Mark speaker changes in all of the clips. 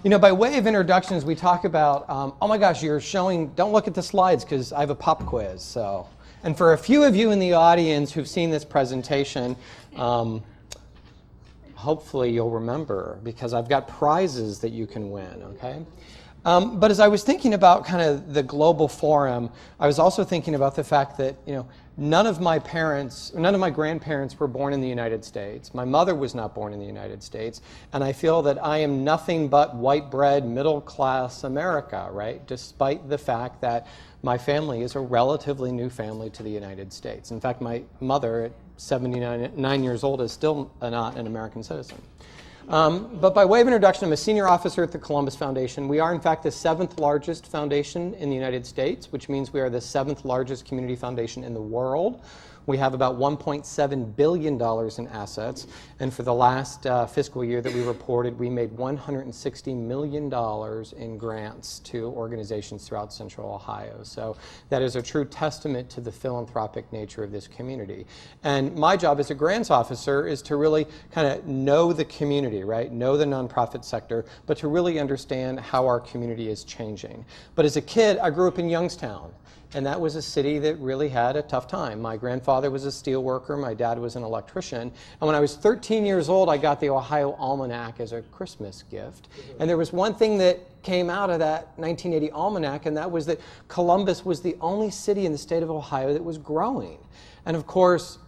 Speaker 1: You know, by way of introductions, we talk about, oh my gosh, you're showing, don't look at the slides because I have a pop quiz. So, and for a few of you in the audience who've seen this presentation, hopefully you'll remember because I've got prizes that you can win, okay? But as I was thinking about kind of the global forum, I was also thinking about the fact that, you know, none of my grandparents were born in the United States. My mother was not born in the United States. And I feel that I am nothing but white bread, middle class America, right? Despite the fact that my family is a relatively new family to the United States. In fact, my mother at 79 years old is still not an American citizen. But by way of introduction, I'm a senior officer at the Columbus Foundation. We are, in fact, the 7th largest foundation in the United States, which means we are the 7th largest community foundation in the world. We have about $1.7 billion in assets. And for the last fiscal year that we reported, we made $160 million in grants to organizations throughout Central Ohio. So that is a true testament to the philanthropic nature of this community. And my job as a grants officer is to really kind of know the community, right? Know the nonprofit sector, but to really understand how our community is changing. But as a kid, I grew up in Youngstown. And that was a city that really had a tough time. My grandfather was a steel worker. My dad was an electrician. And when I was 13 years old, I got the Ohio Almanac as a Christmas gift. And there was one thing that came out of that 1980 Almanac, and that was that Columbus was the only city in the state of Ohio that was growing. And of course,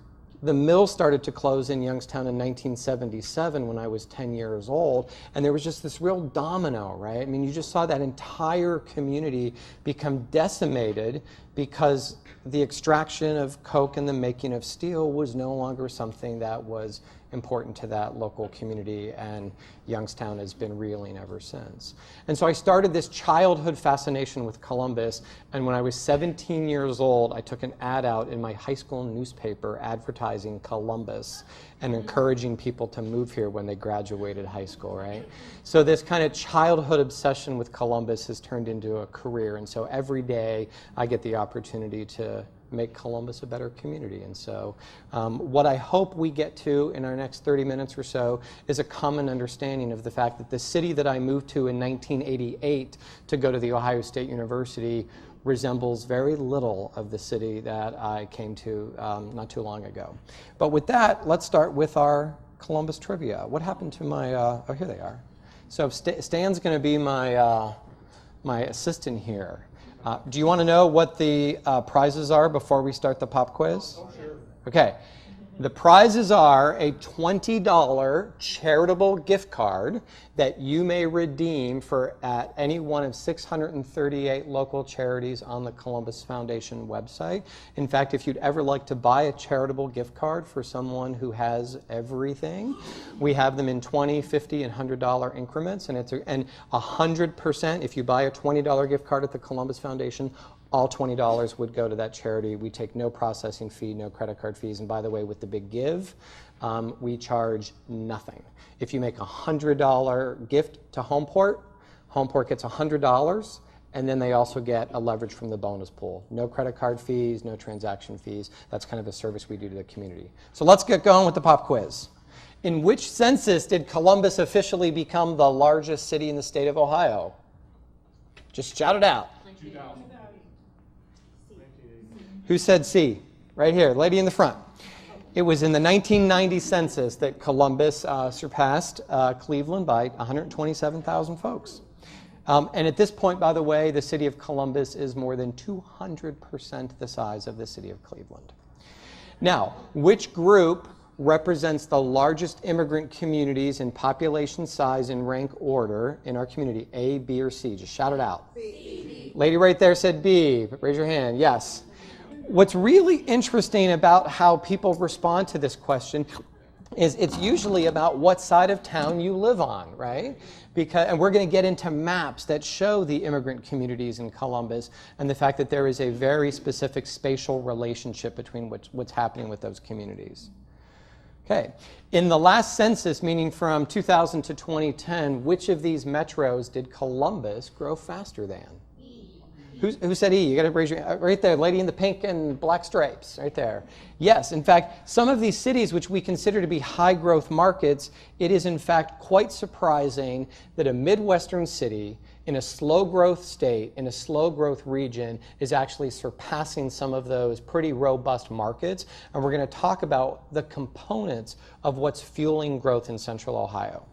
Speaker 1: the mill started to close in Youngstown in 1977 when I was 10 years old, and there was just this real domino, right? I mean, you just saw that entire community become decimated because the extraction of coke and the making of steel was no longer something that was important to that local community, and Youngstown has been reeling ever since. And so I started this childhood fascination with Columbus, and when I was 17 years old, I took an ad out in my high school newspaper advertising Columbus and encouraging people to move here when they graduated high school, right? So this kind of childhood obsession with Columbus has turned into a career, and so every day I get the opportunity to make Columbus a better community. And so what I hope we get to in our next 30 minutes or so is a common understanding of the fact that the city that I moved to in 1988 to go to the Ohio State University resembles very little of the city that I came to not too long ago. But with that, let's start with our Columbus trivia. What happened to my, oh, here they are. So Stan's gonna be my, my assistant here. Do you want to know what the prizes are before we start the pop quiz? Oh, sure. Okay. The prizes are a $20 charitable gift card that you may redeem for at any one of 638 local charities on the Columbus Foundation website. In fact, if you'd ever like to buy a charitable gift card for someone who has everything, we have them in $20, $50, and $100 increments, and 100%, if you buy a $20 gift card at the Columbus Foundation, all $20 would go to that charity. We take no processing fee, no credit card fees. And by the way, with the Big Give, we charge nothing. If you make a $100 gift to Homeport, Homeport gets $100, and then they also get a leverage from the bonus pool. No credit card fees, no transaction fees. That's kind of a service we do to the community. So let's get going with the pop quiz. In which census did Columbus officially become the largest city in the state of Ohio? Just shout it out. 2000. Who said C? Right here, lady in the front. It was in the 1990 census that Columbus surpassed Cleveland by 127,000 folks. And at this point, by the way, the city of Columbus is more than 200% the size of the city of Cleveland. Now, which group represents the largest immigrant communities in population size and rank order in our community? A, B, or C? Just shout it out. B. Lady right there said B. Raise your hand. Yes. What's really interesting about how people respond to this question is it's usually about what side of town you live on, right? And we're going to get into maps that show the immigrant communities in Columbus and the fact that there is a very specific spatial relationship between what's happening with those communities. Okay, in the last census, meaning from 2000 to 2010, which of these metros did Columbus grow faster than? Who said E? You got to raise your right there, lady in the pink and black stripes, right there. Yes, in fact, some of these cities which we consider to be high growth markets, it is in fact quite surprising that a Midwestern city in a slow growth state, in a slow growth region, is actually surpassing some of those pretty robust markets. And we're going to talk about the components of what's fueling growth in Central Ohio.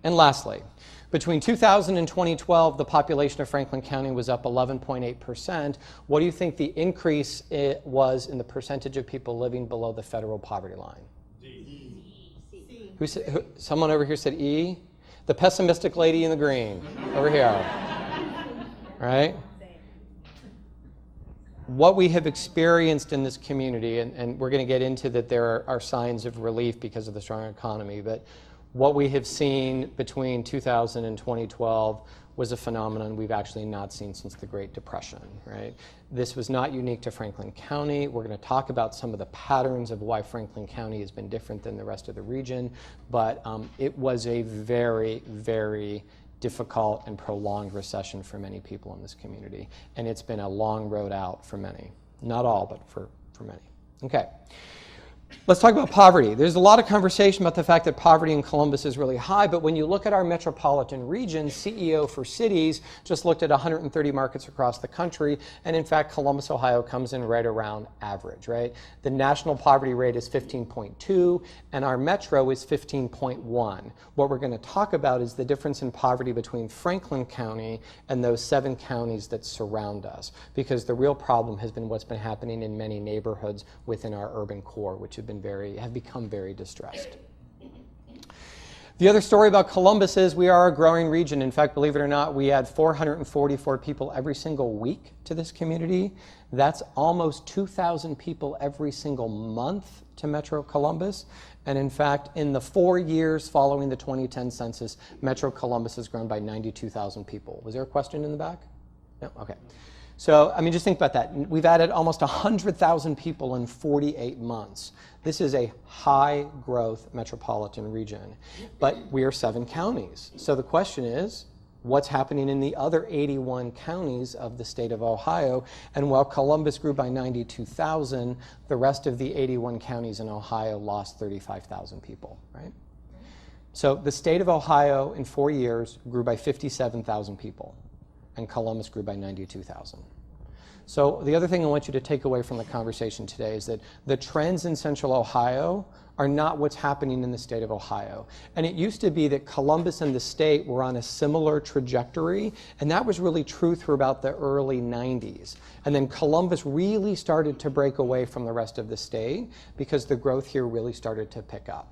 Speaker 1: And lastly, between 2000 and 2012, the population of Franklin County was up 11.8%. What do you think the increase was in the percentage of people living below the federal poverty line?
Speaker 2: D.
Speaker 1: Who said, someone over here said E? The pessimistic lady in the green, over here. Right? What we have experienced in this community, and we're going to get into that there are signs of relief because of the strong economy, but what we have seen between 2000 and 2012 was a phenomenon we've actually not seen since the Great Depression, right? This was not unique to Franklin County. We're going to talk about some of the patterns of why Franklin County has been different than the rest of the region, but it was a very, very difficult and prolonged recession for many people in this community, and it's been a long road out for many. Not all, but for many. Okay. Let's talk about poverty. There's a lot of conversation about the fact that poverty in Columbus is really high, but when you look at our metropolitan region, CEO for Cities just looked at 130 markets across the country, and in fact, Columbus, Ohio comes in right around average, right? The national poverty rate is 15.2, and our metro is 15.1. What we're going to talk about is the difference in poverty between Franklin County and those 7 counties that surround us, because the real problem has been what's been happening in many neighborhoods within our urban core, which have become very distressed. The other story about Columbus is we are a growing region. In fact, believe it or not, we add 444 people every single week to this community. That's almost 2,000 people every single month to Metro Columbus. And in fact, in the 4 years following the 2010 census, Metro Columbus has grown by 92,000 people. Was there a question in the back? No? Okay. So, I mean, just think about that. We've added almost 100,000 people in 48 months. This is a high growth metropolitan region, but we are 7 counties. So the question is, what's happening in the other 81 counties of the state of Ohio? And while Columbus grew by 92,000, the rest of the 81 counties in Ohio lost 35,000 people, right? So the state of Ohio in 4 years grew by 57,000 people, and Columbus grew by 92,000. So the other thing I want you to take away from the conversation today is that the trends in Central Ohio are not what's happening in the state of Ohio. And it used to be that Columbus and the state were on a similar trajectory, and that was really true through about the early 90s. And then Columbus really started to break away from the rest of the state because the growth here really started to pick up.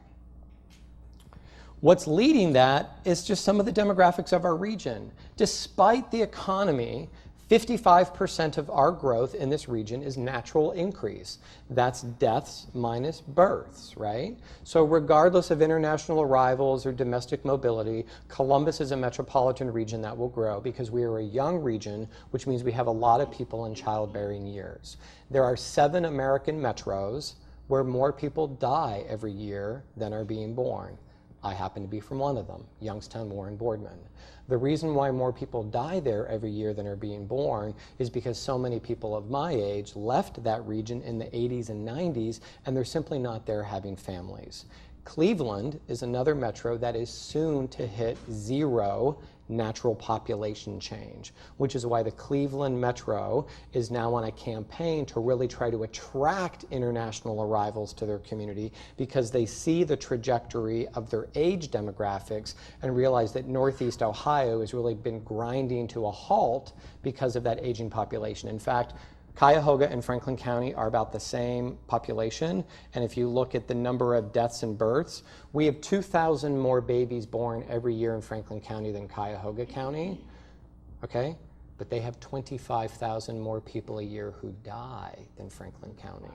Speaker 1: What's leading that is just some of the demographics of our region. Despite the economy, 55% of our growth in this region is natural increase. That's deaths minus births, right? So regardless of international arrivals or domestic mobility, Columbus is a metropolitan region that will grow because we are a young region, which means we have a lot of people in childbearing years. There are 7 American metros where more people die every year than are being born. I happen to be from one of them, Youngstown, Warren, Boardman. The reason why more people die there every year than are being born is because so many people of my age left that region in the 80s and 90s, and they're simply not there having families. Cleveland is another metro that is soon to hit 0 natural population change, which is why the Cleveland Metro is now on a campaign to really try to attract international arrivals to their community because they see the trajectory of their age demographics and realize that Northeast Ohio has really been grinding to a halt because of that aging population. In fact, Cuyahoga and Franklin County are about the same population, and if you look at the number of deaths and births, we have 2,000 more babies born every year in Franklin County than Cuyahoga County, okay? But they have 25,000 more people a year who die than Franklin County.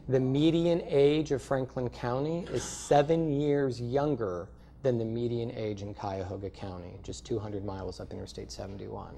Speaker 1: The median age of Franklin County is 7 years younger than the median age in Cuyahoga County, just 200 miles up Interstate 71.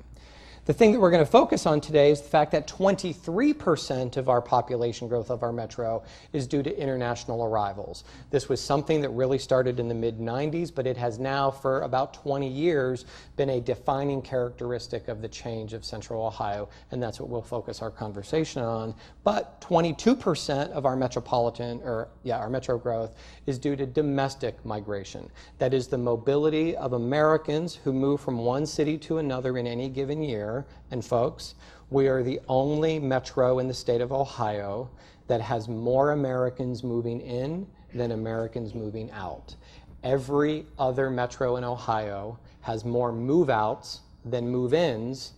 Speaker 1: The thing that we're going to focus on today is the fact that 23% of our population growth of our metro is due to international arrivals. This was something that really started in the mid-90s, but it has now for about 20 years been a defining characteristic of the change of Central Ohio, and that's what we'll focus our conversation on. But 22% of our our metro growth is due to domestic migration. That is the mobility of Americans who move from one city to another in any given year. And folks, we are the only metro in the state of Ohio that has more Americans moving in than Americans moving out. Every other metro in Ohio has more move-outs than move-ins,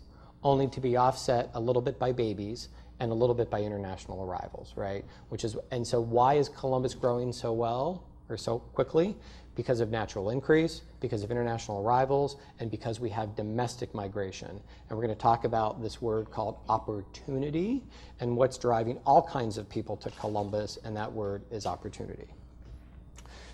Speaker 1: only to be offset a little bit by babies and a little bit by international arrivals, right? And so why is Columbus growing so well or so quickly? Because of natural increase, because of international arrivals, and because we have domestic migration. And we're going to talk about this word called opportunity and what's driving all kinds of people to Columbus, and that word is opportunity.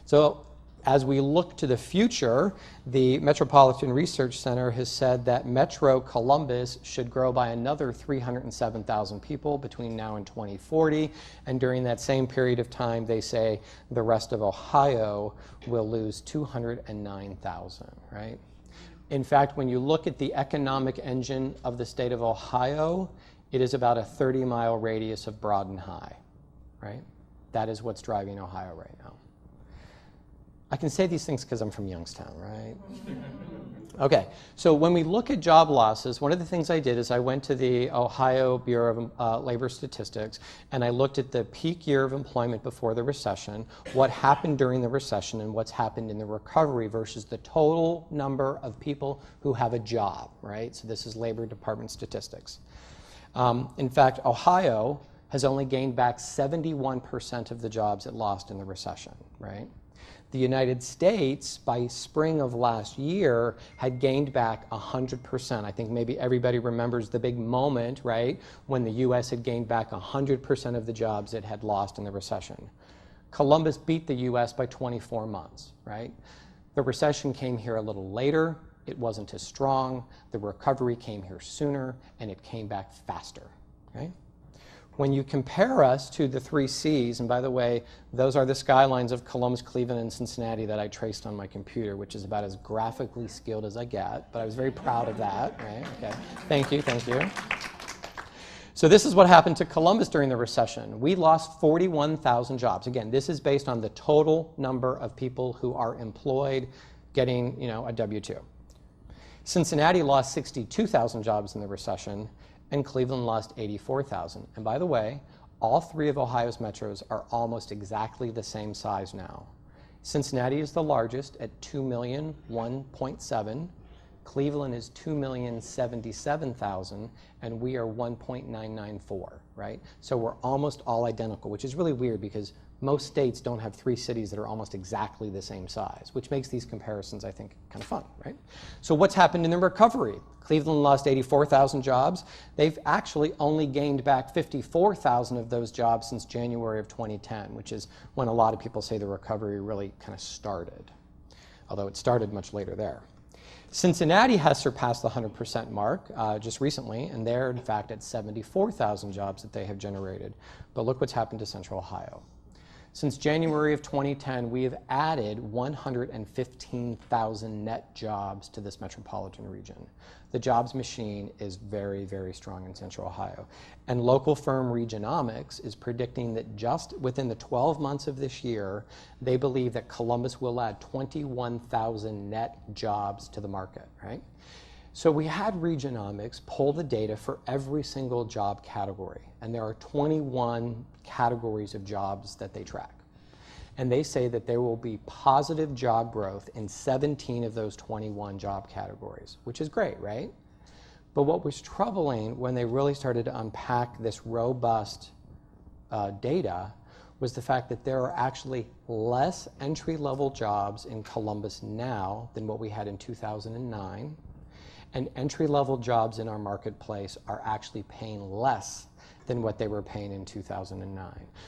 Speaker 1: So as we look to the future, the Metropolitan Research Center has said that Metro Columbus should grow by another 307,000 people between now and 2040. And during that same period of time, they say the rest of Ohio will lose 209,000, right? In fact, when you look at the economic engine of the state of Ohio, it is about a 30-mile radius of Broad and High, right? That is what's driving Ohio right now. I can say these things because I'm from Youngstown, right? Okay, so when we look at job losses, one of the things I did is I went to the Ohio Bureau of Labor Statistics, and I looked at the peak year of employment before the recession, what happened during the recession, and what's happened in the recovery versus the total number of people who have a job, right? So this is Labor Department statistics. In fact, Ohio has only gained back 71% of the jobs it lost in the recession, right? The United States, by spring of last year, had gained back 100%. I think maybe everybody remembers the big moment, right, when the U.S. had gained back 100% of the jobs it had lost in the recession. Columbus beat the U.S. by 24 months, right? The recession came here a little later. It wasn't as strong. The recovery came here sooner, and it came back faster, okay? When you compare us to the three C's, and by the way, those are the skylines of Columbus, Cleveland, and Cincinnati that I traced on my computer, which is about as graphically skilled as I get, but I was very proud of that, right? Okay, thank you. So this is what happened to Columbus during the recession. We lost 41,000 jobs. Again, this is based on the total number of people who are employed getting, a W-2. Cincinnati lost 62,000 jobs in the recession, and Cleveland lost 84,000. And by the way, all three of Ohio's metros are almost exactly the same size now. Cincinnati is the largest at 2,001,700. Cleveland is 2,077,000, and we are 1.994, right? So we're almost all identical, which is really weird because most states don't have three cities that are almost exactly the same size, which makes these comparisons, I think, kind of fun, right? So what's happened in the recovery? Cleveland lost 84,000 jobs. They've actually only gained back 54,000 of those jobs since January of 2010, which is when a lot of people say the recovery really kind of started, although it started much later there. Cincinnati has surpassed the 100% mark just recently, and they're in fact at 74,000 jobs that they have generated. But look what's happened to Central Ohio. Since January of 2010, we have added 115,000 net jobs to this metropolitan region. The jobs machine is very, very strong in Central Ohio. And local firm Regionomics is predicting that just within the 12 months of this year, they believe that Columbus will add 21,000 net jobs to the market, right? So we had Regionomics pull the data for every single job category, and there are 21 categories of jobs that they track. And they say that there will be positive job growth in 17 of those 21 job categories, which is great, right? But what was troubling when they really started to unpack this robust data was the fact that there are actually less entry-level jobs in Columbus now than what we had in 2009. And entry-level jobs in our marketplace are actually paying less than what they were paying in 2009.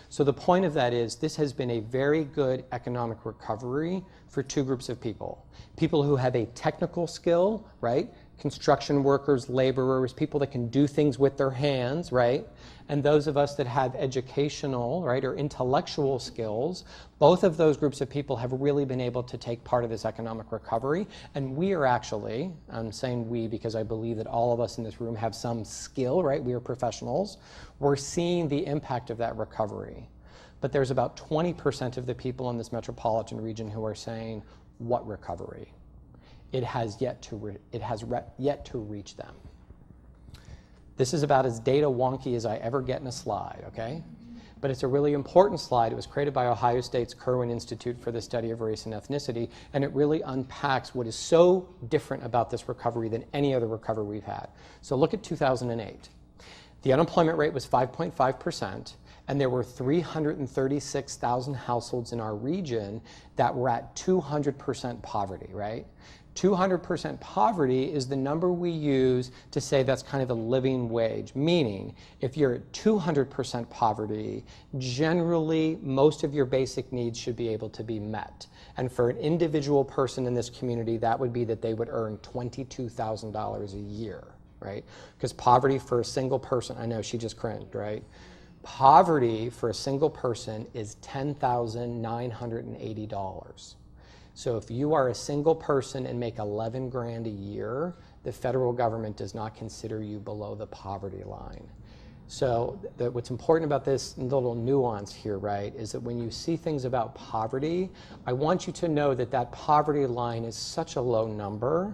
Speaker 1: So the point of that is this has been a very good economic recovery for two groups of people. People who have a technical skill, right? Construction workers, laborers, people that can do things with their hands, right? And those of us that have educational, right, or intellectual skills. Both of those groups of people have really been able to take part of this economic recovery. And we are actually, I'm saying we because I believe that all of us in this room have some skill, right? We are professionals. We're seeing the impact of that recovery. But there's about 20% of the people in this metropolitan region who are saying, what recovery? It has yet to reach them. This is about as data wonky as I ever get in a slide, okay? But it's a really important slide. It was created by Ohio State's Kirwan Institute for the Study of Race and Ethnicity, and it really unpacks what is so different about this recovery than any other recovery we've had. So look at 2008. The unemployment rate was 5.5%, and there were 336,000 households in our region that were at 200% poverty, right? 200% poverty is the number we use to say that's kind of a living wage, meaning if you're at 200% poverty, generally most of your basic needs should be able to be met. And for an individual person in this community, that would be that they would earn $22,000 a year, right? Because poverty for a single person, I know she just cringed, right? Poverty for a single person is $10,980. So if you are a single person and make 11 grand a year, the federal government does not consider you below the poverty line. So what's important about this little nuance here, right, is that when you see things about poverty, I want you to know that that poverty line is such a low number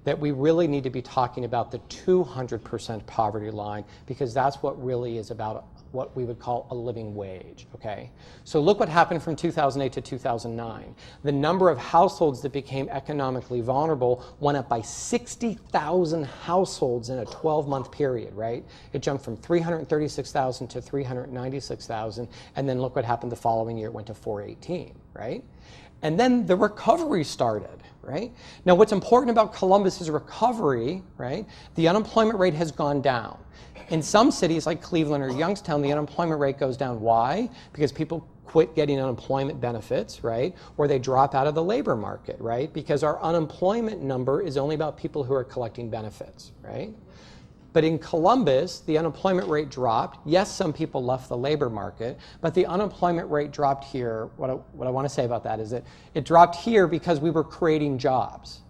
Speaker 1: that we really need to be talking about the 200% poverty line, because that's what really is about what we would call a living wage, okay? So look what happened from 2008 to 2009. The number of households that became economically vulnerable went up by 60,000 households in a 12-month period, right? It jumped from 336,000 to 396,000, and then look what happened the following year, it went to 418, right? And then the recovery started, right? Now what's important about Columbus's recovery, right? The unemployment rate has gone down. In some cities like Cleveland or Youngstown, the unemployment rate goes down. Why? Because people quit getting unemployment benefits, right? Or they drop out of the labor market, right? Because our unemployment number is only about people who are collecting benefits, right? But in Columbus, the unemployment rate dropped. Yes, some people left the labor market, but the unemployment rate dropped here. What I want to say about that is that it dropped here because we were creating jobs.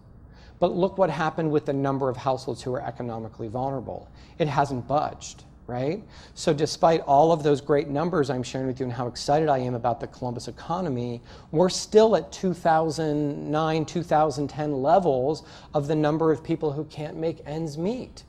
Speaker 1: But look what happened with the number of households who are economically vulnerable. It hasn't budged, right? So despite all of those great numbers I'm sharing with you and how excited I am about the Columbus economy, we're still at 2009, 2010 levels of the number of people who can't make ends meet.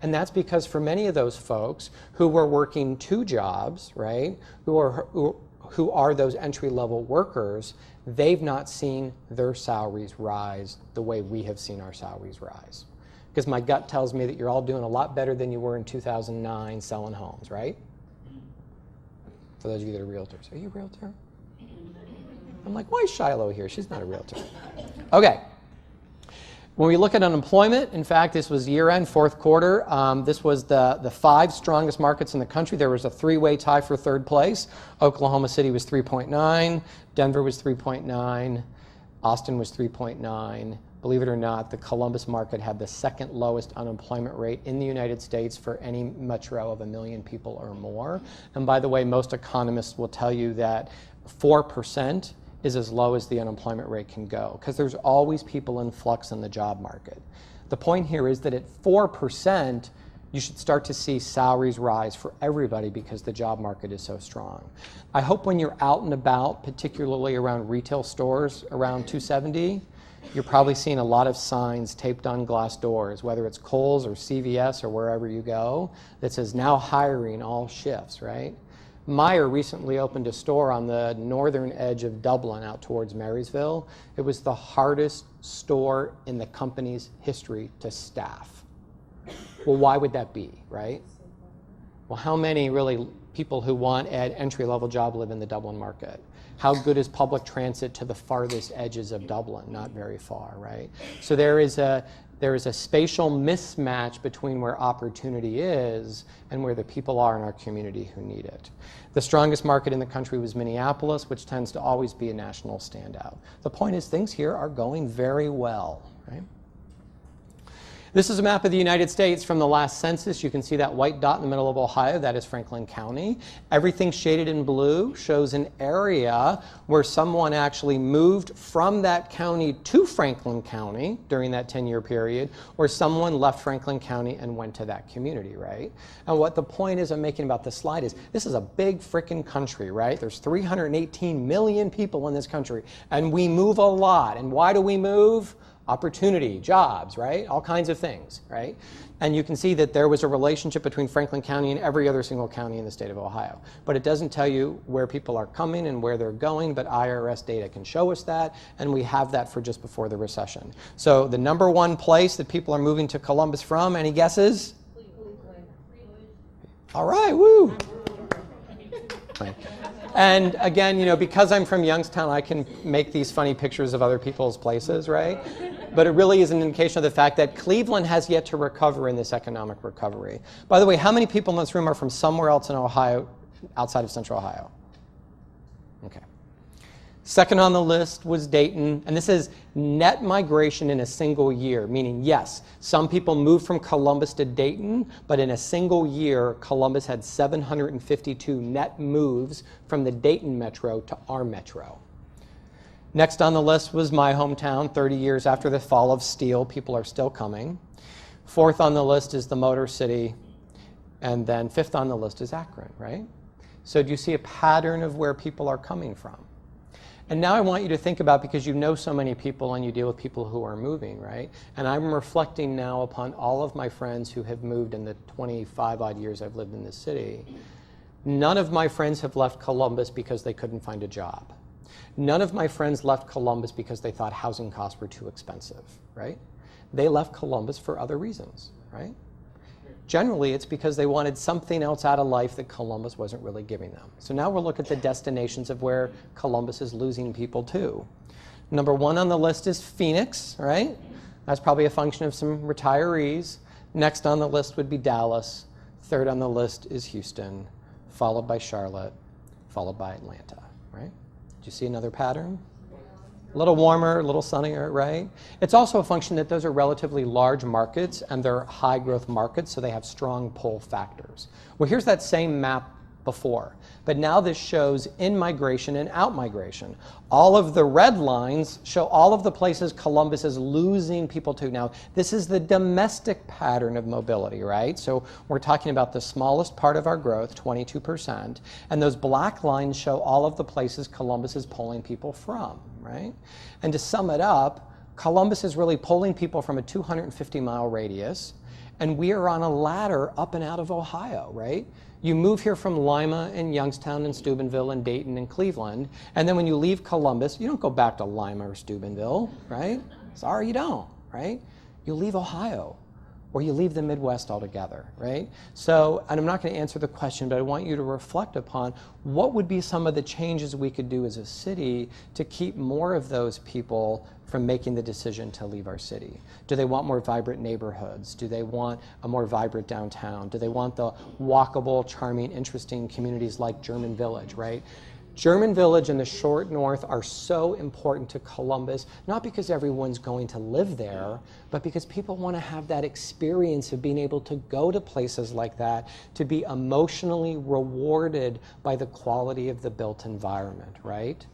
Speaker 1: And that's because for many of those folks who were working two jobs, right, who are those entry-level workers, they've not seen their salaries rise the way we have seen our salaries rise. Because my gut tells me that you're all doing a lot better than you were in 2009 selling homes, right? For those of you that are realtors. Are you a realtor? I'm like, why is Shiloh here? She's not a realtor. Okay. When we look at unemployment, in fact, this was year-end, fourth quarter. This was the 5 strongest markets in the country. There was a 3-way tie for third place. Oklahoma City was 3.9, Denver was 3.9, Austin was 3.9. Believe it or not, the Columbus market had the second lowest unemployment rate in the United States for any metro of 1 million people or more. And by the way, most economists will tell you that 4% is as low as the unemployment rate can go, because there's always people in flux in the job market. The point here is that at 4%, you should start to see salaries rise for everybody because the job market is so strong. I hope when you're out and about, particularly around retail stores around 270, you're probably seeing a lot of signs taped on glass doors, whether it's Kohl's or CVS or wherever you go, that says now hiring all shifts, right? Meijer recently opened a store on the northern edge of Dublin out towards Marysville. It was the hardest store in the company's history to staff. Well, why would that be, right? Well, how many really people who want an entry-level job live in the Dublin market? How good is public transit to the farthest edges of Dublin? Not very far, right? So there is there is a spatial mismatch between where opportunity is and where the people are in our community who need it. The strongest market in the country was Minneapolis, which tends to always be a national standout. The point is, things here are going very well, right? This is a map of the United States from the last census. You can see that white dot in the middle of Ohio. That is Franklin County. Everything shaded in blue shows an area where someone actually moved from that county to Franklin County during that 10-year period, or someone left Franklin County and went to that community, right? And what the point is I'm making about this slide is this is a big frickin' country, right? There's 318 million people in this country, and we move a lot. And why do we move? Opportunity, jobs, right? All kinds of things, right? And you can see that there was a relationship between Franklin County and every other single county in the state of Ohio. But it doesn't tell you where people are coming and where they're going, but IRS data can show us that, and we have that for just before the recession. So the number one place that people are moving to Columbus from, any guesses? All right, woo! Right. And again, you know, because I'm from Youngstown, I can make these funny pictures of other people's places, right? But it really is an indication of the fact that Cleveland has yet to recover in this economic recovery. By the way, how many people in this room are from somewhere else in Ohio, outside of Central Ohio? Okay. Second on the list was Dayton, and this is net migration in a single year, meaning yes, some people moved from Columbus to Dayton, but in a single year, Columbus had 752 net moves from the Dayton metro to our metro. Next on the list was my hometown, 30 years after the fall of steel, people are still coming. Fourth on the list is the Motor City, and then fifth on the list is Akron, right? So do you see a pattern of where people are coming from? And now I want you to think about, because you know so many people and you deal with people who are moving, right? And I'm reflecting now upon all of my friends who have moved in the 25 odd years I've lived in this city. None of my friends have left Columbus because they couldn't find a job. None of my friends left Columbus because they thought housing costs were too expensive, right? They left Columbus for other reasons, right? Generally, it's because they wanted something else out of life that Columbus wasn't really giving them. So now we'll look at the destinations of where Columbus is losing people to. Number one on the list is Phoenix, right? That's probably a function of some retirees. Next on the list would be Dallas. Third on the list is Houston, followed by Charlotte, followed by Atlanta, right? Do you see another pattern? A little warmer, a little sunnier, right? It's also a function that those are relatively large markets and they're high growth markets, so they have strong pull factors. Well, here's that same map before, but now this shows in-migration and out-migration. All of the red lines show all of the places Columbus is losing people to. Now, this is the domestic pattern of mobility, right? So we're talking about the smallest part of our growth, 22%, and those black lines show all of the places Columbus is pulling people from, right? And to sum it up, Columbus is really pulling people from a 250-mile radius, and we are on a ladder up and out of Ohio, right? You move here from Lima and Youngstown and Steubenville and Dayton and Cleveland, and then when you leave Columbus, you don't go back to Lima or Steubenville, right? Sorry, you don't, right? You leave Ohio, or you leave the Midwest altogether, right? So, and I'm not going to answer the question, but I want you to reflect upon what would be some of the changes we could do as a city to keep more of those people from making the decision to leave our city. Do they want more vibrant neighborhoods? Do they want a more vibrant downtown? Do they want the walkable, charming, interesting communities like German Village, right? German Village and the short north are so important to Columbus, not because everyone's going to live there, but because people want to have that experience of being able to go to places like that, to be emotionally rewarded by the quality of the built environment, right?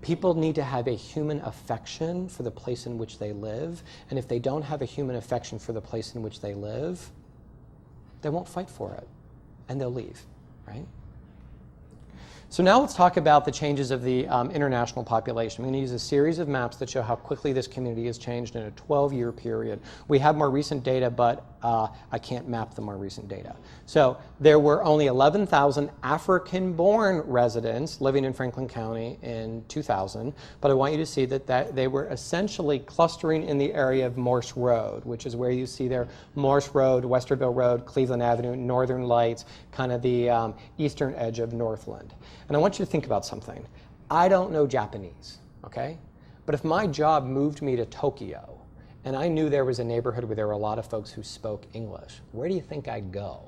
Speaker 1: People need to have a human affection for the place in which they live, and if they don't have a human affection for the place in which they live, they won't fight for it, and they'll leave, right? So now let's talk about the changes of the international population. I'm going to use a series of maps that show how quickly this community has changed in a 12-year period. We have more recent data, but I can't map the more recent data. So there were only 11,000 African-born residents living in Franklin County in 2000, but I want you to see that they were essentially clustering in the area of Morse Road, which is where you see there Morse Road, Westerville Road, Cleveland Avenue, Northern Lights, kind of the eastern edge of Northland. And I want you to think about something. I don't know Japanese, okay? But if my job moved me to Tokyo, and I knew there was a neighborhood where there were a lot of folks who spoke English, where do you think I'd go?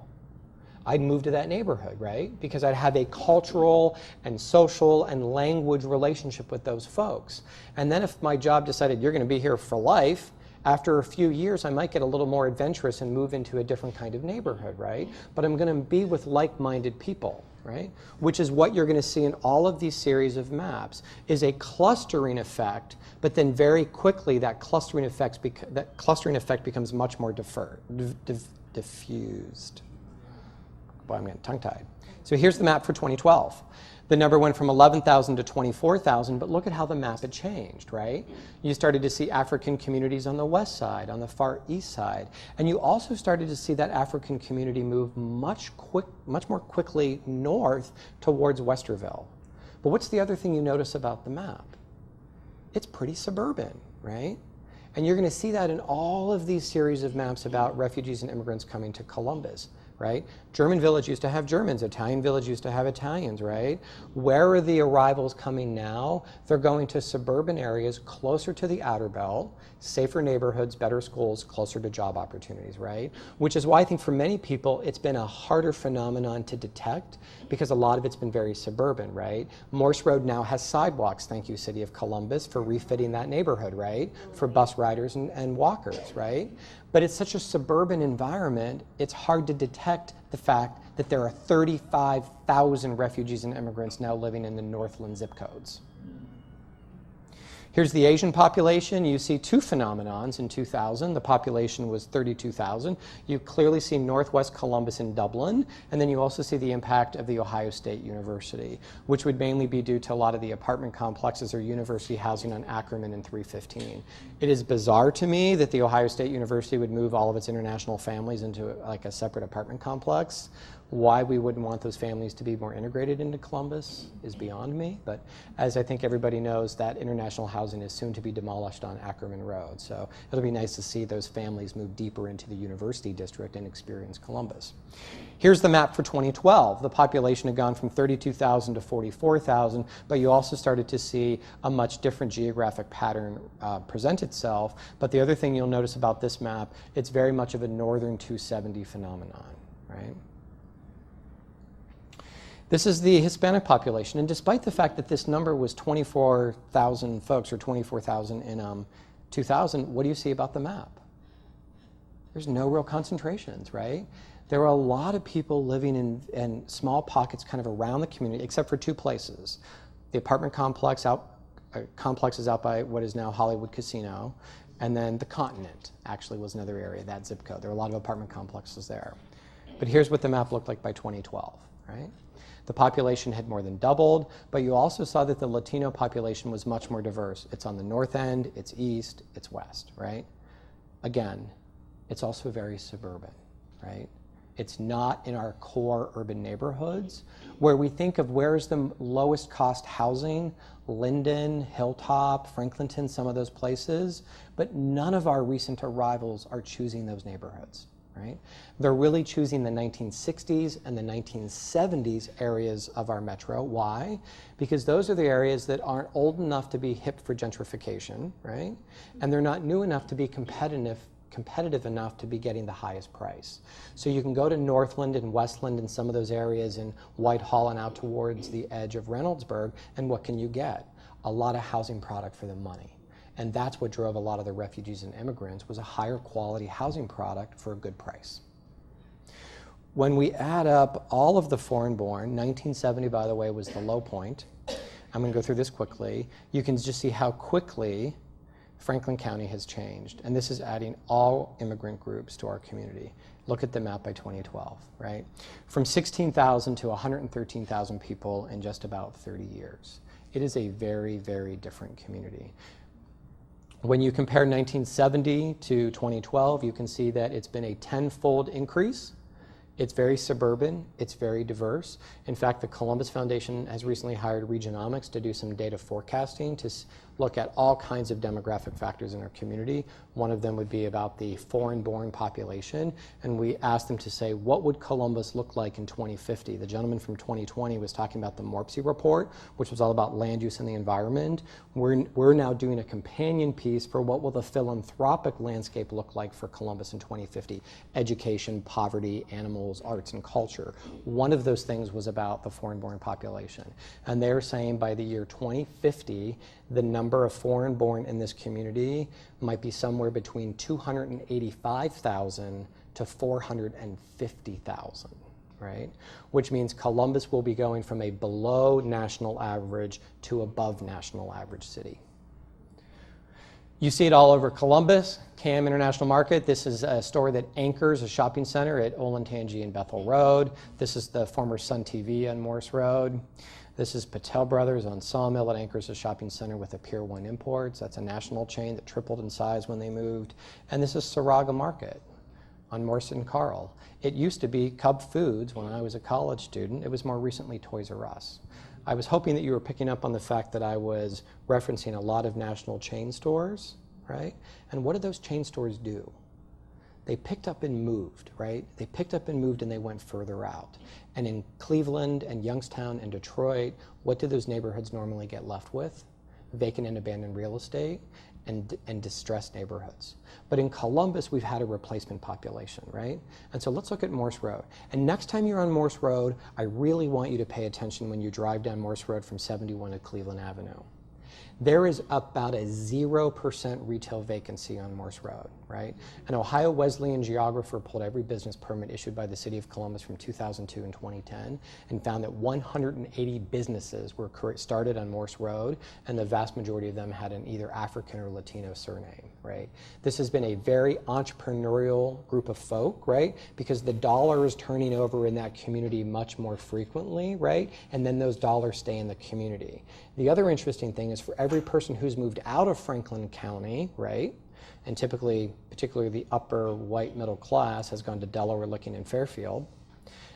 Speaker 1: I'd move to that neighborhood, right? Because I'd have a cultural and social and language relationship with those folks. And then if my job decided you're going to be here for life, after a few years, I might get a little more adventurous and move into a different kind of neighborhood, right? But I'm going to be with like-minded people, right? Which is what you're going to see in all of these series of maps, is a clustering effect, but then very quickly that clustering effect becomes much more diffused. Boy, I'm getting tongue-tied. So here's the map for 2012. The number went from 11,000 to 24,000, but look at how the map had changed, right? You started to see African communities on the west side, on the far east side, and you also started to see that African community move much more quickly north towards Westerville. But what's the other thing you notice about the map? It's pretty suburban, right? And you're going to see that in all of these series of maps about refugees and immigrants coming to Columbus. Right? German village used to have Germans, Italian village used to have Italians, right? Where are the arrivals coming now? They're going to suburban areas closer to the outer belt, safer neighborhoods, better schools, closer to job opportunities, right? Which is why I think for many people it's been a harder phenomenon to detect because a lot of it's been very suburban, right? Morse Road now has sidewalks, thank you City of Columbus, for refitting that neighborhood, right? For bus riders and walkers, right? But it's such a suburban environment, it's hard to detect the fact that there are 35,000 refugees and immigrants now living in the Northland zip codes. Here's the Asian population. You see two phenomenons in 2000. The population was 32,000. You clearly see Northwest Columbus and Dublin, and then you also see the impact of The Ohio State University, which would mainly be due to a lot of the apartment complexes or university housing on Ackerman and 315. It is bizarre to me that The Ohio State University would move all of its international families into like a separate apartment complex. Why we wouldn't want those families to be more integrated into Columbus is beyond me, but as I think everybody knows, that international housing is soon to be demolished on Ackerman Road, so it'll be nice to see those families move deeper into the university district and experience Columbus. Here's the map for 2012. The population had gone from 32,000 to 44,000, but you also started to see a much different geographic pattern present itself, but the other thing you'll notice about this map, it's very much of a northern 270 phenomenon, right? This is the Hispanic population, and despite the fact that this number was 24,000 folks, or 24,000 in 2000, what do you see about the map? There's no real concentrations, right? There were a lot of people living in small pockets kind of around the community, except for two places. The apartment complexes out by what is now Hollywood Casino, and then the Continent actually was another area, that zip code. There were a lot of apartment complexes there. But here's what the map looked like by 2012, right? The population had more than doubled, but you also saw that the Latino population was much more diverse. It's on the north end, it's east, it's west, right? Again, it's also very suburban, right? It's not in our core urban neighborhoods where we think of where's the lowest cost housing, Linden, Hilltop, Franklinton, some of those places, but none of our recent arrivals are choosing those neighborhoods. Right? They're really choosing the 1960s and the 1970s areas of our metro. Why? Because those are the areas that aren't old enough to be hip for gentrification, right? And they're not new enough to be competitive enough to be getting the highest price. So you can go to Northland and Westland and some of those areas in Whitehall and out towards the edge of Reynoldsburg, and what can you get? A lot of housing product for the money. And that's what drove a lot of the refugees and immigrants, was a higher quality housing product for a good price. When we add up all of the foreign-born, 1970, by the way, was the low point. I'm going to go through this quickly. You can just see how quickly Franklin County has changed. And this is adding all immigrant groups to our community. Look at the map by 2012, right? From 16,000 to 113,000 people in just about 30 years. It is a very, very different community. When you compare 1970 to 2012, you can see that it's been a 10-fold increase It's very suburban, it's very diverse. In fact, the Columbus Foundation has recently hired Regionomics to do some data forecasting to look at all kinds of demographic factors in our community. One of them would be about the foreign-born population, and we asked them to say, what would Columbus look like in 2050? The gentleman from 2020 was talking about the Morpsey report, which was all about land use and the environment. We're now doing a companion piece for what will the philanthropic landscape look like for Columbus in 2050? Education, poverty, animals, arts, and culture. One of those things was about the foreign-born population. And they're saying by the year 2050, the number of foreign-born in this community might be somewhere between 285,000 to 450,000, right? Which means Columbus will be going from a below national average to above national average city. You see it all over Columbus, CAM International Market. This is a store that anchors a shopping center at Olentangy and Bethel Road. This is the former Sun TV on Morse Road. This is Patel Brothers on Sawmill that anchors a shopping center with a Pier 1 Imports. That's a national chain that tripled in size when they moved. And this is Soraya Market on Morse and Carl. It used to be Cub Foods when I was a college student. It was more recently Toys R Us. I was hoping that you were picking up on the fact that I was referencing a lot of national chain stores, right? And what did those chain stores do? They picked up and moved, right? They picked up and moved and they went further out. And in Cleveland and Youngstown and Detroit, what do those neighborhoods normally get left with? Vacant and abandoned real estate and distressed neighborhoods. But in Columbus, we've had a replacement population, right? And so let's look at Morse Road. And next time you're on Morse Road, I really want you to pay attention when you drive down Morse Road from 71 to Cleveland Avenue. There is about a 0% retail vacancy on Morse Road, right? An Ohio Wesleyan geographer pulled every business permit issued by the city of Columbus from 2002 and 2010 and found that 180 businesses were started on Morse Road, and the vast majority of them had an either African or Latino surname, right? This has been a very entrepreneurial group of folk, right? Because the dollar is turning over in that community much more frequently, right? And then those dollars stay in the community. The other interesting thing is for every person who's moved out of Franklin County, right, and typically, particularly the upper white middle class has gone to Delaware, Licking, and Fairfield,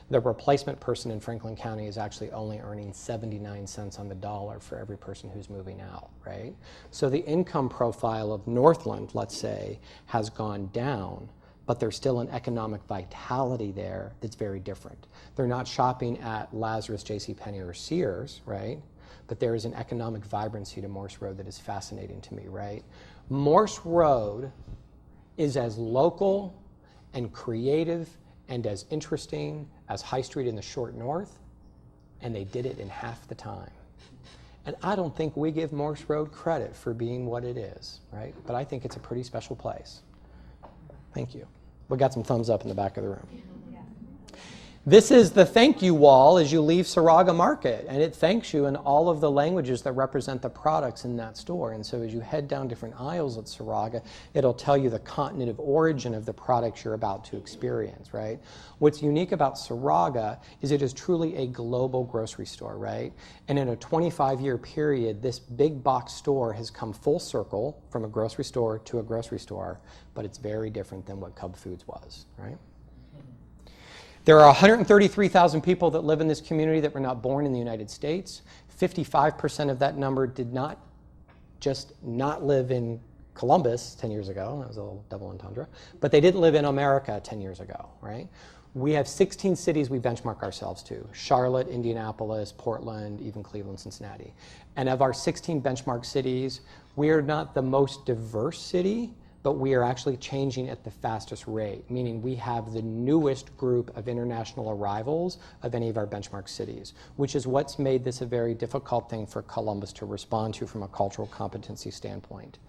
Speaker 1: the replacement person in Franklin County is actually only earning 79 cents on the dollar for every person who's moving out, right? So the income profile of Northland, let's say, has gone down, but there's still an economic vitality there that's very different. They're not shopping at Lazarus, JCPenney, or Sears, right? But there is an economic vibrancy to Morse Road that is fascinating to me, right? Morse Road is as local and creative and as interesting as High Street in the Short North, and they did it in half the time. And I don't think we give Morse Road credit for being what it is, right? But I think it's a pretty special place. Thank you. We got some thumbs up in the back of the room. This is the thank you wall as you leave Soraya Market, and it thanks you in all of the languages that represent the products in that store. And so as you head down different aisles at Soraya, it'll tell you the continent of origin of the products you're about to experience, right? What's unique about Soraya is it is truly a global grocery store, right? And in a 25-year period, this big box store has come full circle from a grocery store to a grocery store, but it's very different than what Cub Foods was, right? There are 133,000 people that live in this community that were not born in the United States. 55% of that number did not just not live in Columbus 10 years ago. That was a little double entendre. But they didn't live in America 10 years ago, right? We have 16 cities we benchmark ourselves to: Charlotte, Indianapolis, Portland, even Cleveland, Cincinnati. And of our 16 benchmark cities, we are not the most diverse city, but we are actually changing at the fastest rate, meaning we have the newest group of international arrivals of any of our benchmark cities, which is what's made this a very difficult thing for Columbus to respond to from a cultural competency standpoint.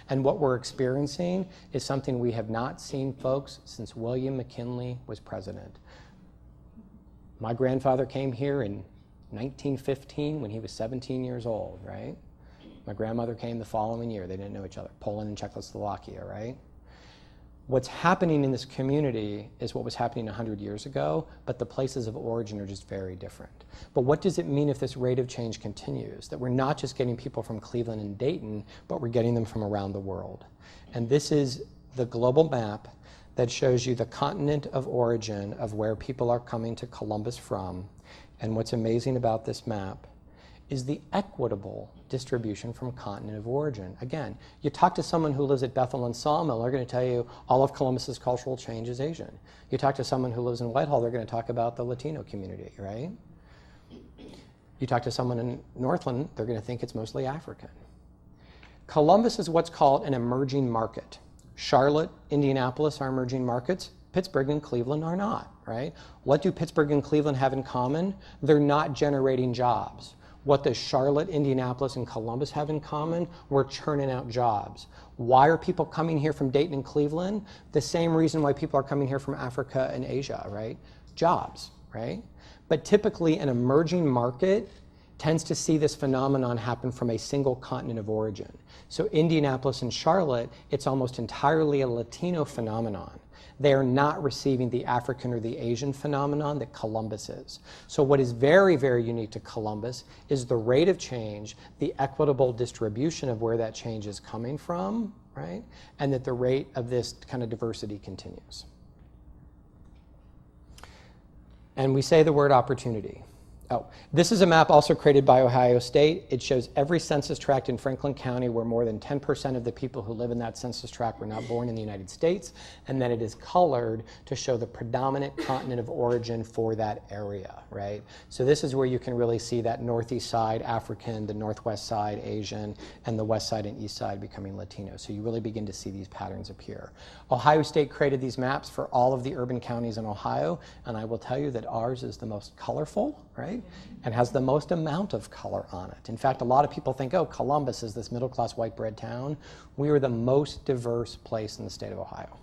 Speaker 1: And what we're experiencing is something we have not seen, folks, since William McKinley was president. My grandfather came here in 1915 when he was 17 years old, right? My grandmother came the following year. They didn't know each other. Poland and Czechoslovakia, right? What's happening in this community is what was happening 100 years ago, but the places of origin are just very different. But what does it mean if this rate of change continues? That we're not just getting people from Cleveland and Dayton, but we're getting them from around the world. And this is the global map that shows you the continent of origin of where people are coming to Columbus from. And what's amazing about this map is the equitable distribution from continent of origin. Again, you talk to someone who lives at Bethel and Sawmill, they're going to tell you all of Columbus's cultural change is Asian. You talk to someone who lives in Whitehall, they're going to talk about the Latino community, right? You talk to someone in Northland, they're going to think it's mostly African. Columbus is what's called an emerging market. Charlotte, Indianapolis are emerging markets. Pittsburgh and Cleveland are not, right? What do Pittsburgh and Cleveland have in common? They're not generating jobs. What does Charlotte, Indianapolis, and Columbus have in common? We're churning out jobs. Why are people coming here from Dayton and Cleveland? The same reason why people are coming here from Africa and Asia, right? Jobs, right? But typically an emerging market tends to see this phenomenon happen from a single continent of origin. So Indianapolis and Charlotte, it's almost entirely a Latino phenomenon. They are not receiving the African or the Asian phenomenon that Columbus is. So what is very, very unique to Columbus is the rate of change, the equitable distribution of where that change is coming from, right? And that the rate of this kind of diversity continues. And we say the word opportunity. Oh, this is a map also created by Ohio State. It shows every census tract in Franklin County where more than 10% of the people who live in that census tract were not born in the United States, and then it is colored to show the predominant continent of origin for that area, right? So this is where you can really see that northeast side African, the northwest side Asian, and the west side and east side becoming Latino. So you really begin to see these patterns appear. Ohio State created these maps for all of the urban counties in Ohio, and I will tell you that ours is the most colorful, right? And has the most amount of color on it. In fact, a lot of people think, oh, Columbus is this middle-class white bread town. We are the most diverse place in the state of Ohio.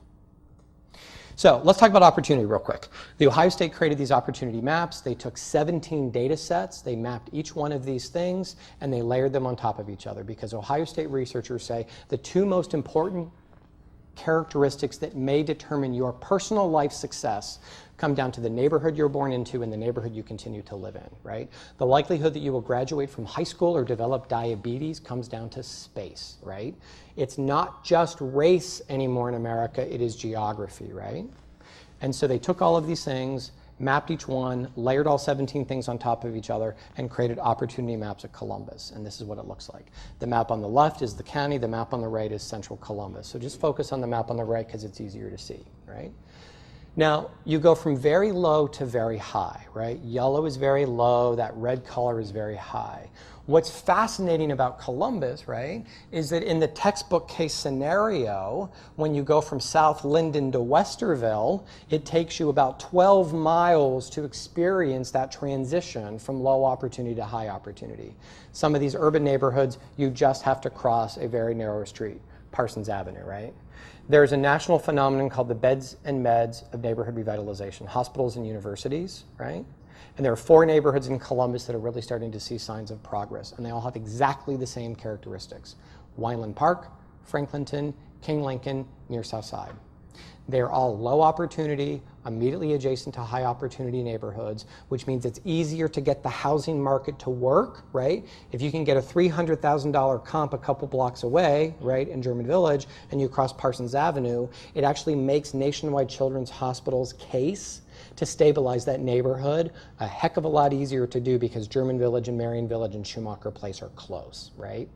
Speaker 1: So let's talk about opportunity real quick. The Ohio State created these opportunity maps. They took 17 data sets. They mapped each one of these things, and they layered them on top of each other because Ohio State researchers say the two most important characteristics that may determine your personal life success come down to the neighborhood you're born into and the neighborhood you continue to live in, right? The likelihood that you will graduate from high school or develop diabetes comes down to space, right? It's not just race anymore in America, it is geography, right? And so they took all of these things, mapped each one, layered all 17 things on top of each other, and created opportunity maps at Columbus. And this is what it looks like. The map on the left is the county, the map on the right is central Columbus. So just focus on the map on the right because it's easier to see, right? Now, you go from very low to very high, right? Yellow is very low, that red color is very high. What's fascinating about Columbus, right, is that in the textbook case scenario, when you go from South Linden to Westerville, it takes you about 12 miles to experience that transition from low opportunity to high opportunity. Some of these urban neighborhoods, you just have to cross a very narrow street, Parsons Avenue, right? There's a national phenomenon called the beds and meds of neighborhood revitalization, hospitals and universities, right? And there are 4 neighborhoods in Columbus that are really starting to see signs of progress, and they all have exactly the same characteristics. Wineland Park, Franklinton, King Lincoln, near South Side. They're all low opportunity, immediately adjacent to high opportunity neighborhoods, which means it's easier to get the housing market to work, right? If you can get a $300,000 comp a couple blocks away, right, in German Village, and you cross Parsons Avenue, it actually makes Nationwide Children's Hospital's case to stabilize that neighborhood a heck of a lot easier to do because German Village and Marion Village and Schumacher Place are close, right?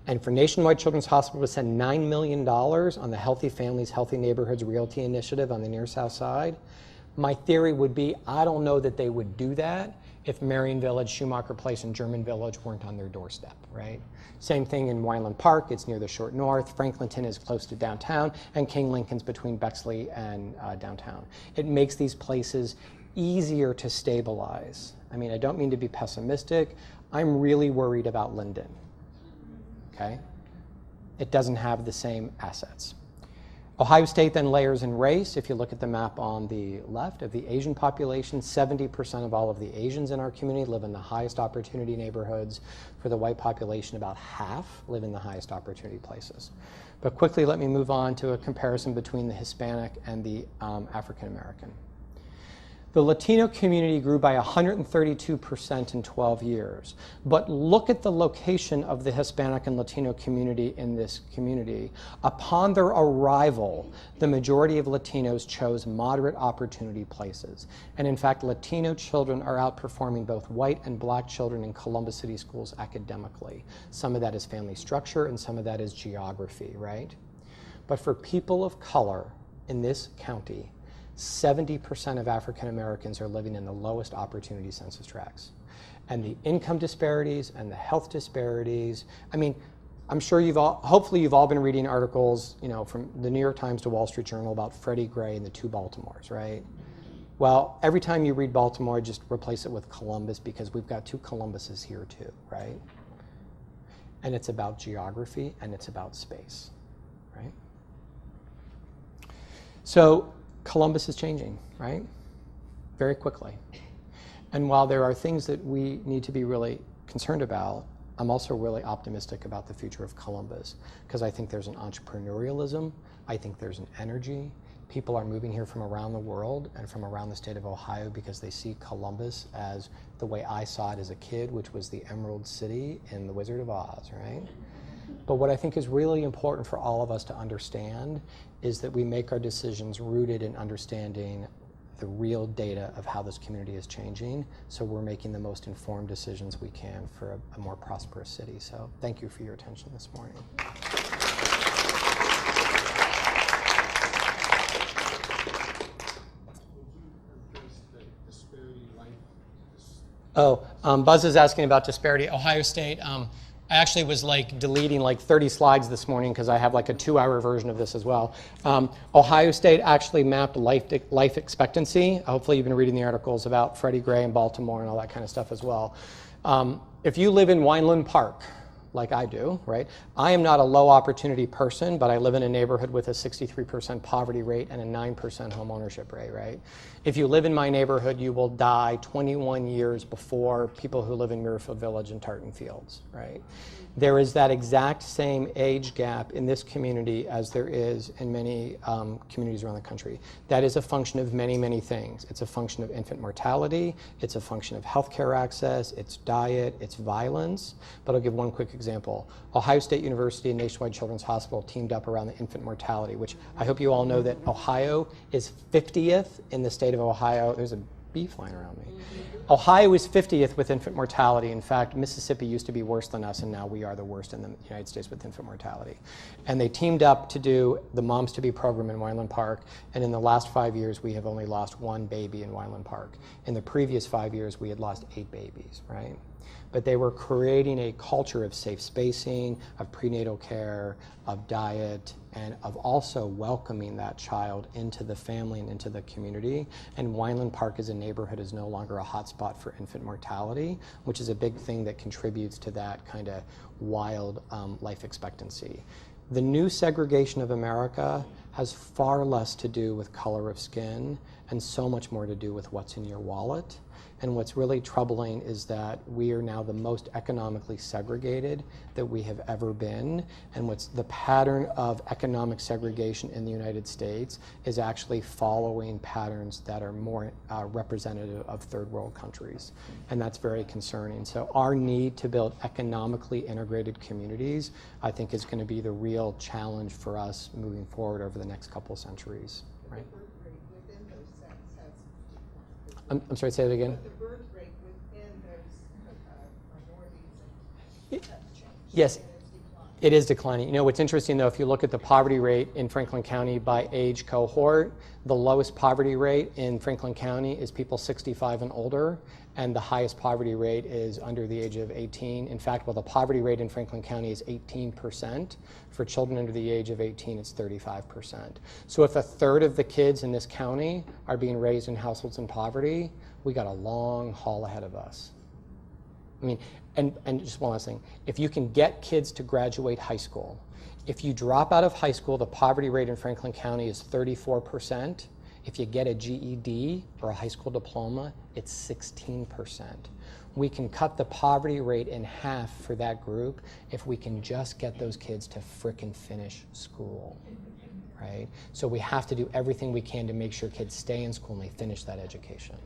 Speaker 1: And for Nationwide Children's Hospital to spend $9 million on the Healthy Families, Healthy Neighborhoods Realty Initiative on the near South Side, my theory would be, I don't know that they would do that if Marion Village, Schumacher Place, and German Village weren't on their doorstep, right? Same thing in Wineland Park, it's near the Short North. Franklinton is close to downtown, and King Lincoln's between Bexley and downtown. It makes these places easier to stabilize. I mean, I don't mean to be pessimistic. I'm really worried about Linden. Okay? It doesn't have the same assets. Ohio State then layers in race. If you look at the map on the left of the Asian population, 70% of all of the Asians in our community live in the highest opportunity neighborhoods. For the white population, about half live in the highest opportunity places. But quickly, let me move on to a comparison between the Hispanic and the African American. The Latino community grew by 132% in 12 years. But look at the location of the Hispanic and Latino community in this community. Upon their arrival, the majority of Latinos chose moderate opportunity places. And in fact, Latino children are outperforming both white and black children in Columbus City schools academically. Some of that is family structure and some of that is geography, right? But for people of color in this county, 70% of African Americans are living in the lowest opportunity census tracts. And the income disparities and the health disparities, I mean, I'm sure hopefully you've all been reading articles, from the New York Times to Wall Street Journal about Freddie Gray and the two Baltimores, right? Well, every time you read Baltimore, just replace it with Columbus because we've got two Columbuses here too, right? And it's about geography and it's about space, right? So Columbus is changing, right? Very quickly. And while there are things that we need to be really concerned about, I'm also really optimistic about the future of Columbus because I think there's an entrepreneurialism, I think there's an energy. People are moving here from around the world and from around the state of Ohio because they see Columbus as the way I saw it as a kid, which was the Emerald City in The Wizard of Oz, right? But what I think is really important for all of us to understand is that we make our decisions rooted in understanding the real data of how this community is changing, so we're making the most informed decisions we can for a more prosperous city. So thank you for your attention this morning. Buzz is asking about disparity. Ohio State, I actually was deleting 30 slides this morning because I have a 2-hour version of this as well. Ohio State actually mapped life expectancy. Hopefully you've been reading the articles about Freddie Gray in Baltimore and all that kind of stuff as well. If you live in Wineland Park, like I do, right? I am not a low opportunity person, but I live in a neighborhood with a 63% poverty rate and a 9% home ownership rate, right? If you live in my neighborhood, you will die 21 years before people who live in Muirfield Village and Tartan Fields, right? There is that exact same age gap in this community as there is in many communities around the country. That is a function of many, many things. It's a function of infant mortality, it's a function of healthcare access, it's diet, it's violence. But I'll give one quick example. Ohio State University and Nationwide Children's Hospital teamed up around the infant mortality, which I hope you all know that Ohio is 50th in the state of Ohio. There's a bee flying around me. Ohio is 50th with infant mortality. In fact, Mississippi used to be worse than us, and now we are the worst in the United States with infant mortality. And they teamed up to do the Moms to Be program in Wineland Park, and in the last 5 years, we have only lost 1 baby in Wineland Park. In the previous 5 years, we had lost 8 babies, right? But they were creating a culture of safe spacing, of prenatal care, of diet, and of also welcoming that child into the family and into the community. And Wineland Park as a neighborhood is no longer a hotspot for infant mortality, which is a big thing that contributes to that kind of wild life expectancy. The new segregation of America has far less to do with color of skin and so much more to do with what's in your wallet. And what's really troubling is that we are now the most economically segregated that we have ever been. And what's the pattern of economic segregation in the United States is actually following patterns that are more representative of third world countries. And that's very concerning. So our need to build economically integrated communities, I think, is going to be the real challenge for us moving forward over the next couple of centuries, right? I'm sorry, say that again.
Speaker 2: The birth rate within those minorities
Speaker 1: Yes, it is declining. You know, what's interesting though, if you look at the poverty rate in Franklin County by age cohort, the lowest poverty rate in Franklin County is people 65 and older, and the highest poverty rate is under the age of 18. In fact, while the poverty rate in Franklin County is 18%, for children under the age of 18, it's 35%. So if a third of the kids in this county are being raised in households in poverty, we got a long haul ahead of us. I mean, and just one last thing, if you can get kids to graduate high school, if you drop out of high school, the poverty rate in Franklin County is 34%. If you get a GED or a high school diploma, it's 16%. We can cut the poverty rate in half for that group if we can just get those kids to frickin' finish school. right? So we have to do everything we can to make sure kids stay in school and they finish that education.